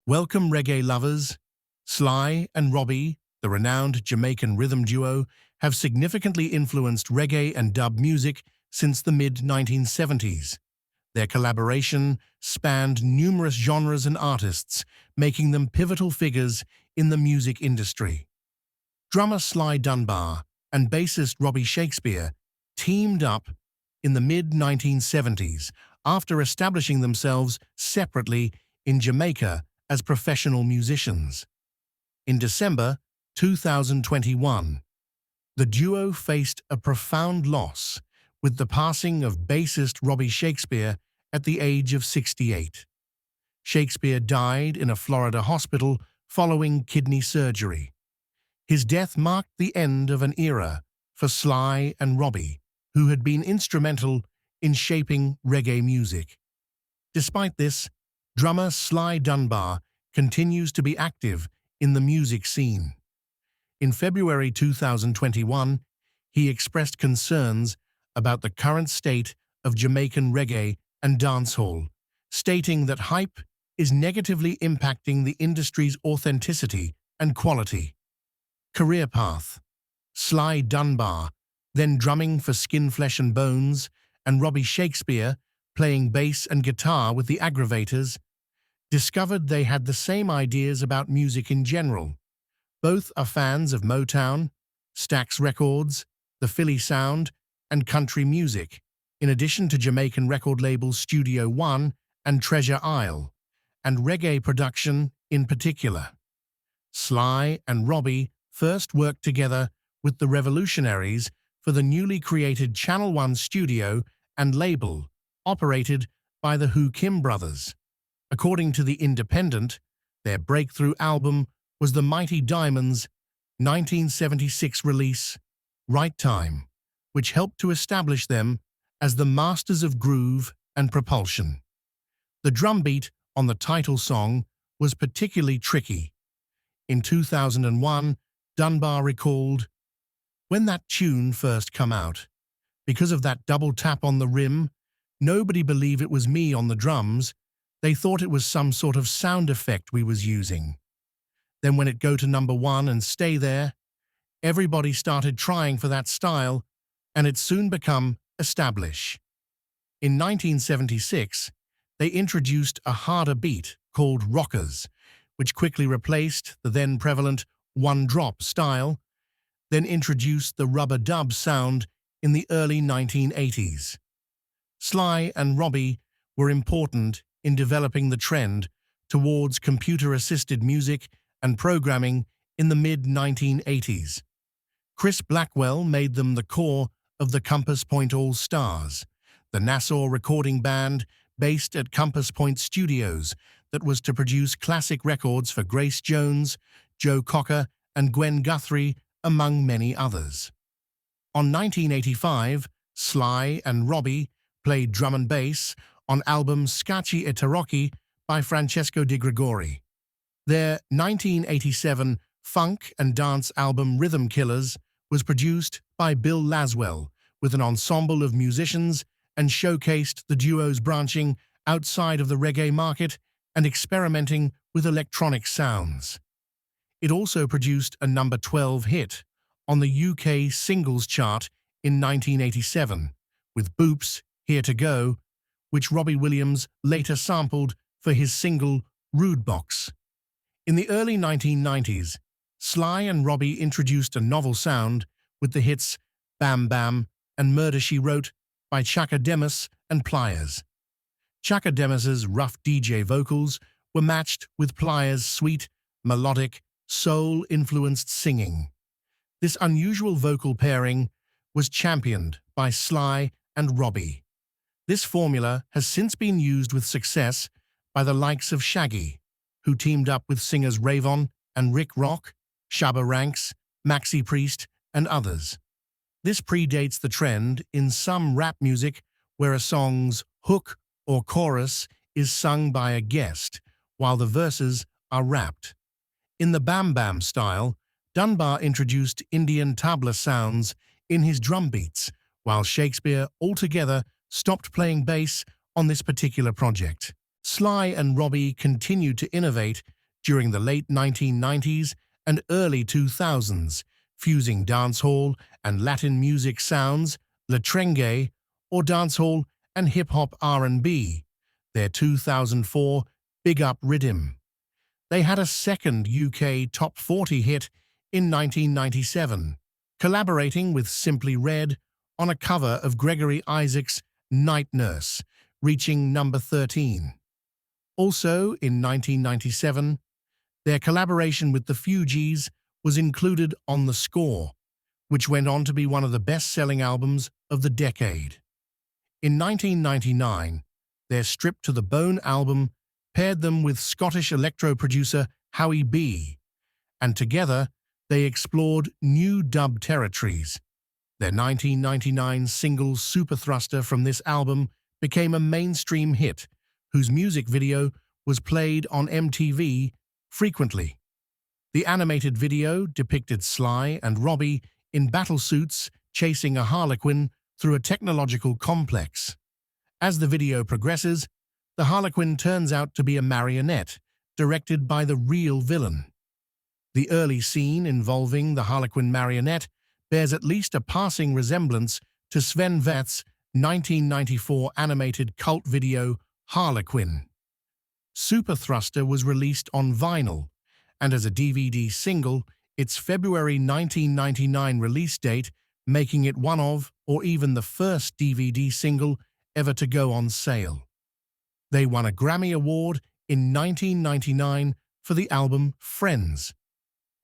Welcome reggae lovers. Sly and Robbie, the renowned Jamaican rhythm duo, have significantly influenced reggae and dub music since the mid-1970s. Their collaboration spanned numerous genres and artists, making them pivotal figures in the music industry. Drummer Sly Dunbar and bassist Robbie Shakespeare teamed up in the mid-1970s after establishing themselves separately in Jamaica as professional musicians. In December 2021, the duo faced a profound loss with the passing of bassist Robbie Shakespeare at the age of 68. Shakespeare died in a Florida hospital following kidney surgery. His death marked the end of an era for Sly and Robbie, who had been instrumental in shaping reggae music. Despite this, drummer Sly Dunbar continues to be active in the music scene. In February 2021, he expressed concerns about the current state of Jamaican reggae and dancehall, stating that hype is negatively impacting the industry's authenticity and quality. Career path: Sly Dunbar, then drumming for Skin, Flesh and Bones, and Robbie Shakespeare, playing bass and guitar with the Aggravators, discovered they had the same ideas about music in general. Both are fans of Motown, Stax Records, the Philly sound, and country music, in addition to Jamaican record labels Studio One and Treasure Isle, and reggae production in particular. Sly and Robbie first worked together with the Revolutionaries for the newly created Channel One studio and label, operated by the Who Kim brothers. According to The Independent, their breakthrough album was the Mighty Diamonds' 1976 release, Right Time, which helped to establish them as the masters of groove and propulsion. The drum beat on the title song was particularly tricky. In 2001, Dunbar recalled, "When that tune first come out, because of that double tap on the rim, nobody believed it was me on the drums. They thought it was some sort of sound effect we was using. Then when it go to number one and stay there, everybody started trying for that style, and it soon become established." In 1976, they introduced a harder beat called rockers, which quickly replaced the then prevalent one-drop style, then introduced the rubber dub sound in the early 1980s. Sly and Robbie were important in developing the trend towards computer-assisted music and programming in the mid-1980s. Chris Blackwell made them the core of the Compass Point All-Stars, the Nassau recording band based at Compass Point Studios that was to produce classic records for Grace Jones, Joe Cocker, and Gwen Guthrie, among many others. On 1985, Sly and Robbie played drum and bass on album Scacci e Tarocchi by Francesco Di Gregori. Their 1987 funk and dance album Rhythm Killers was produced by Bill Laswell with an ensemble of musicians and showcased the duo's branching outside of the reggae market and experimenting with electronic sounds. It also produced a number 12 hit on the UK singles chart in 1987 with Boop's Here to Go, which Robbie Williams later sampled for his single Rude Box. In the early 1990s, Sly and Robbie introduced a novel sound with the hits Bam Bam and Murder, She Wrote by Chaka Demus and Pliers. Chaka Demus's rough DJ vocals were matched with Pliers' sweet, melodic, soul-influenced singing. This unusual vocal pairing was championed by Sly and Robbie. This formula has since been used with success by the likes of Shaggy, who teamed up with singers Ravon and Rick Rock, Shabba Ranks, Maxi Priest, and others. This predates the trend in some rap music where a song's hook or chorus is sung by a guest, while the verses are rapped. In the Bam Bam style, Dunbar introduced Indian tabla sounds in his drum beats, while Shakespeare altogether stopped playing bass on this particular project. Sly and Robbie continued to innovate during the late 1990s and early 2000s, fusing dancehall and Latin music sounds, Reggae, or dancehall and hip-hop R&B, their 2004 Big Up Rhythm. They had a second UK Top 40 hit in 1997, collaborating with Simply Red on a cover of Gregory Isaacs' Night Nurse, reaching number 13. Also, in 1997, their collaboration with the Fugees was included on The Score, which went on to be one of the best-selling albums of the decade. In 1999, their Stripped to the Bone album paired them with Scottish electro producer Howie B, and together they explored new dub territories. Their 1999 single Super Thruster from this album became a mainstream hit, whose music video was played on MTV frequently. The animated video depicted Sly and Robbie in battle suits chasing a harlequin through a technological complex. As the video progresses, the harlequin turns out to be a marionette, directed by the real villain. The early scene involving the harlequin marionette bears at least a passing resemblance to Sven Väth's 1994 animated cult video Harlequin. Super Thruster was released on vinyl, and as a DVD single, its February 1999 release date making it one of, or even the first DVD single ever to go on sale. They won a Grammy Award in 1999 for the album Friends.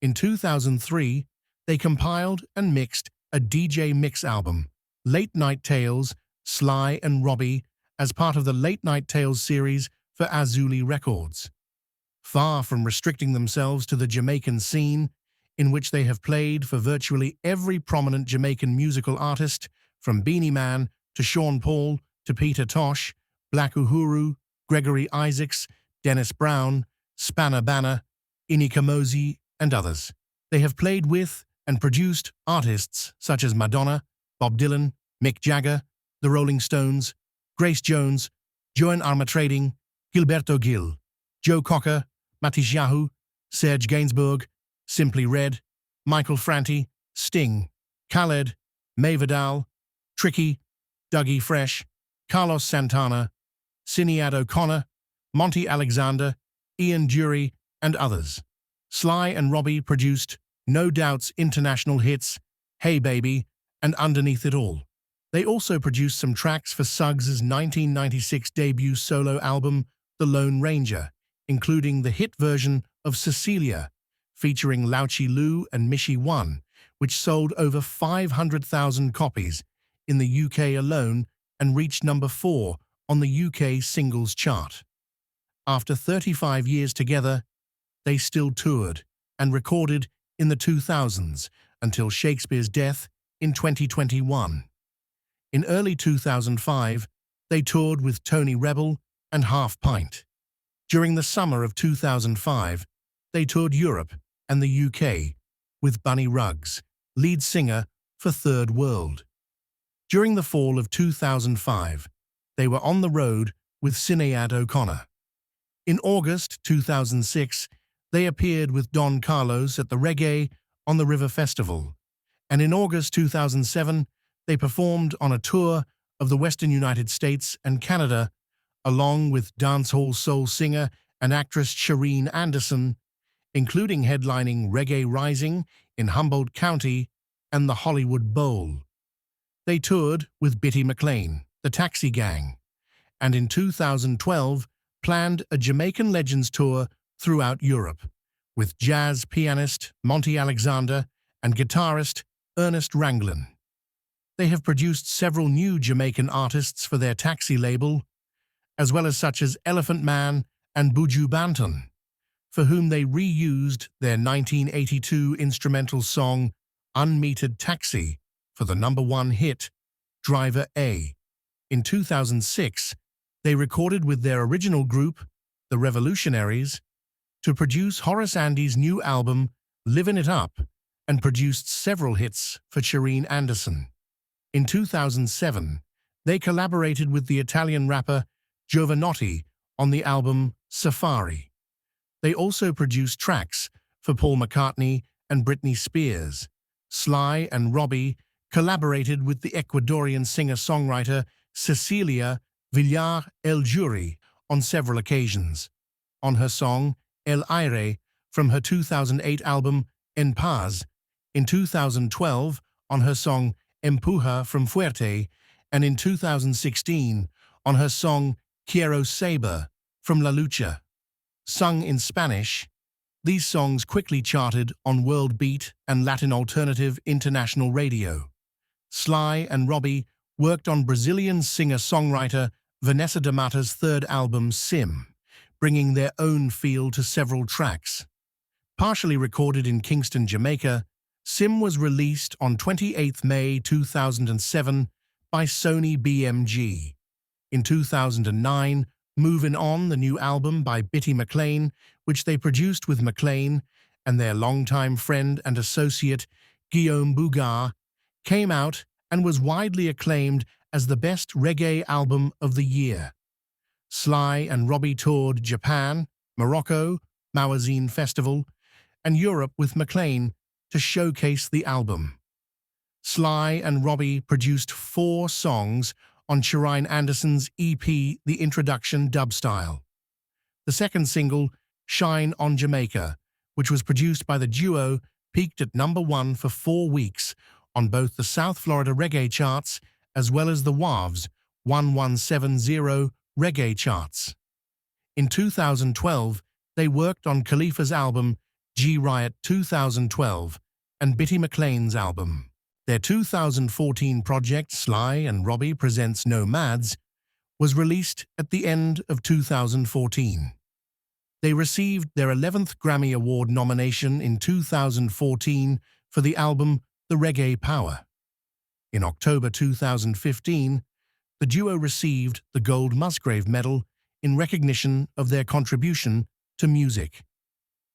In 2003, they compiled and mixed a DJ mix album, Late Night Tales, Sly and Robbie, as part of the Late Night Tales series for Azuli Records. Far from restricting themselves to the Jamaican scene, in which they have played for virtually every prominent Jamaican musical artist, from Beanie Man to Sean Paul to Peter Tosh, Black Uhuru, Gregory Isaacs, Dennis Brown, Spanner Banner, Ini Kamoze, and others. They have played with and produced artists such as Madonna, Bob Dylan, Mick Jagger, The Rolling Stones, Grace Jones, Joan Armatrading, Gilberto Gil, Joe Cocker, Matiz Yahoo, Serge Gainsbourg, Simply Red, Michael Franti, Sting, Khaled, May Vidal, Tricky, Dougie Fresh, Carlos Santana, Sinead O'Connor, Monty Alexander, Ian Dury, and others. Sly and Robbie produced No Doubt's international hits, Hey Baby, and Underneath It All. They also produced some tracks for Suggs' 1996 debut solo album, The Lone Ranger, including the hit version of Cecilia, featuring Louchy Lou and Michie One, which sold over 500,000 copies in the UK alone and reached number 4 on the UK singles chart. After 35 years together, they still toured and recorded in the 2000s until Shakespeare's death in 2021. In early 2005, they toured with Tony Rebel and Half Pint. During the summer of 2005, they toured Europe and the UK with Bunny Ruggs, lead singer for Third World. During the fall of 2005, they were on the road with Sinead O'Connor. In August 2006, they appeared with Don Carlos at the Reggae on the River Festival, and in August 2007, they performed on a tour of the Western United States and Canada, along with dancehall soul singer and actress Shireen Anderson, including headlining Reggae Rising in Humboldt County and the Hollywood Bowl. They toured with Bitty McLean, the Taxi Gang, and in 2012 planned a Jamaican Legends tour throughout Europe, with jazz pianist Monty Alexander and guitarist Ernest Ranglin. They have produced several new Jamaican artists for their Taxi label, as well as such as Elephant Man and Buju Banton, for whom they reused their 1982 instrumental song Unmetered Taxi for the #1 hit, Driver A. In 2006, they recorded with their original group, The Revolutionaries, to produce Horace Andy's new album, Livin' It Up, and produced several hits for Shireen Anderson. In 2007, they collaborated with the Italian rapper Giovanotti on the album Safari. They also produced tracks for Paul McCartney and Britney Spears. Sly and Robbie collaborated with the Ecuadorian singer-songwriter Cecilia Villar El Juri on several occasions. On her song El Aire from her 2008 album En Paz, in 2012 on her song Empuja from Fuerte, and in 2016 on her song Quiero Saber from La Lucha. Sung in Spanish, these songs quickly charted on world beat and Latin alternative international radio. Sly and Robbie worked on Brazilian singer-songwriter Vanessa da Mata's third album, Sim, bringing their own feel to several tracks. Partially recorded in Kingston, Jamaica, Sim was released on 28 May 2007 by Sony BMG. In 2009, Movin' On, the new album by Bitty McLean, which they produced with McLean and their longtime friend and associate Guillaume Bougard, came out and was widely acclaimed as the best reggae album of the year. Sly and Robbie toured Japan, Morocco, Mawazine Festival, and Europe with McLean to showcase the album. Sly and Robbie produced 4 songs on Shireen Anderson's EP The Introduction Dubstyle. The second single, Shine on Jamaica, which was produced by the duo, peaked at #1 for 4 weeks on both the South Florida reggae charts as well as the WAV's 1170 reggae charts. In 2012, they worked on Khalifa's album G-Riot 2012 and Bitty McLean's album. Their 2014 project, Sly and Robbie Presents Nomads, was released at the end of 2014. They received their 11th Grammy Award nomination in 2014 for the album The Reggae Power. In October 2015, the duo received the Gold Musgrave Medal in recognition of their contribution to music.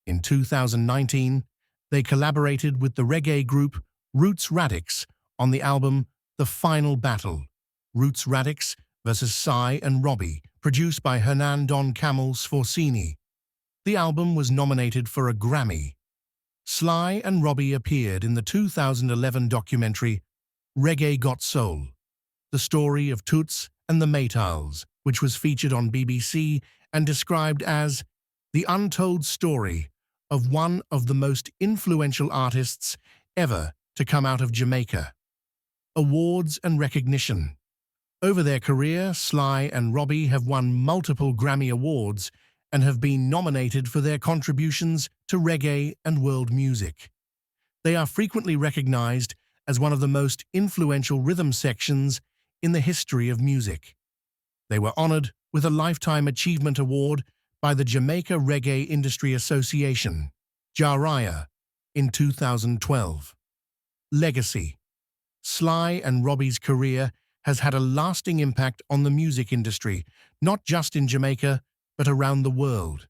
In 2019, they collaborated with the reggae group Roots Radix on the album The Final Battle, Roots Radix vs. Sly and Robbie, produced by Hernan Don Camel Sforzini. The album was nominated for a Grammy. Sly and Robbie appeared in the 2011 documentary Reggae Got Soul, the story of Toots and the Maytals, which was featured on BBC and described as the untold story of one of the most influential artists ever to come out of Jamaica. Awards and recognition. Over their career, Sly and Robbie have won multiple Grammy Awards and have been nominated for their contributions to reggae and world music. They are frequently recognized as one of the most influential rhythm sections in the history of music. They were honored with a Lifetime Achievement Award by the Jamaica Reggae Industry Association, JARIA, in 2012. Legacy. Sly and Robbie's career has had a lasting impact on the music industry, not just in Jamaica, but around the world.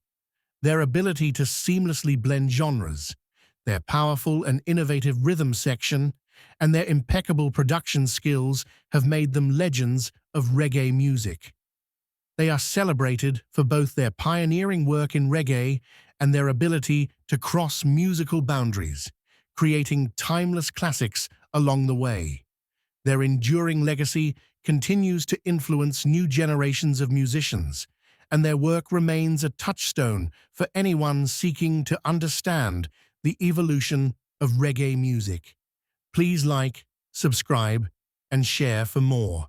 Their ability to seamlessly blend genres, their powerful and innovative rhythm section, and their impeccable production skills have made them legends of reggae music. They are celebrated for both their pioneering work in reggae and their ability to cross musical boundaries, creating timeless classics along the way. Their enduring legacy continues to influence new generations of musicians, and their work remains a touchstone for anyone seeking to understand the evolution of reggae music. Please like, subscribe, and share for more.